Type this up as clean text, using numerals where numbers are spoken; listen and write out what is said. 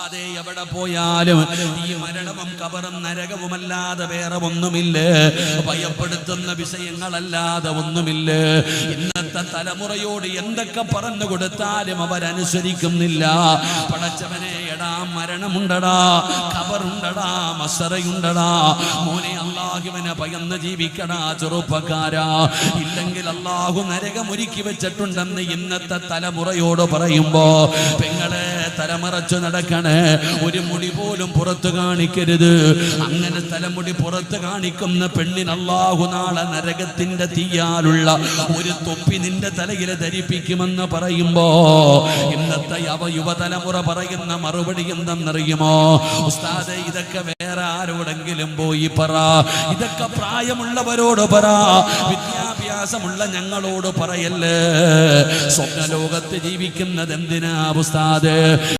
ഉസ്താദേ എവിടെ പോയാലും ഈ മരണവും കബറും നരകവുമല്ലാതെ വേറെ ഒന്നുമില്ല, ഭയപ്പെടുത്തുന്ന വിഷയങ്ങളല്ലാതെ ഒന്നുമില്ല. ഇന്നത്തെ തലമുറയോട് എന്തൊക്കെ പറഞ്ഞു കൊടുത്താലും അവരനുസരിക്കുന്നില്ല. പടച്ചവനെ, എടാ മരണമുണ്ടടാ, ഖബറുണ്ടടാ, മസ്സറയുണ്ടടാ, മോനെ അല്ലാഹുവിനെ ഭയന്ന് ജീവിക്കടാ ചെറുപ്പക്കാരാ, ഇല്ലെങ്കിൽ അല്ലാഹു നരകമൊരുക്കി വെച്ചിട്ടുണ്ടെന്ന് ഇന്നത്തെ തലമുറയോട് പറയുമ്പോ പെങ്ങളെ തലമറച്ചു നടക്കണേ, ഒരു മുടി പോലും പുറത്തു കാണിക്കരുത്. അങ്ങനെ തലമുടി പുറത്ത് കാണിക്കുന്ന പെണ്ണിന് അല്ലാഹു നാളെ നരകത്തിന്റെ തീയാലുള്ള ഒരു തൊപ്പി നിന്റെ തലയിൽ ധരിപ്പിക്കുമെന്ന് പറയുമ്പോ ഇന്നത്തെ യുവതലമുറ പറയുന്ന മറുപടി എന്തെന്നറിയുമോ? ഉസ്താദേ, ഇതൊക്കെ വേറെ ആരോടെങ്കിലും പോയി പറ, ഇതൊക്കെ പ്രായമുള്ളവരോട് പറ, വിദ്യാഭ്യാസമുള്ള ഞങ്ങളോട് പറയല്ലേ. സ്വപ്നലോകത്ത് ജീവിക്കുന്നത് എന്തിനാ ഉസ്താദേ?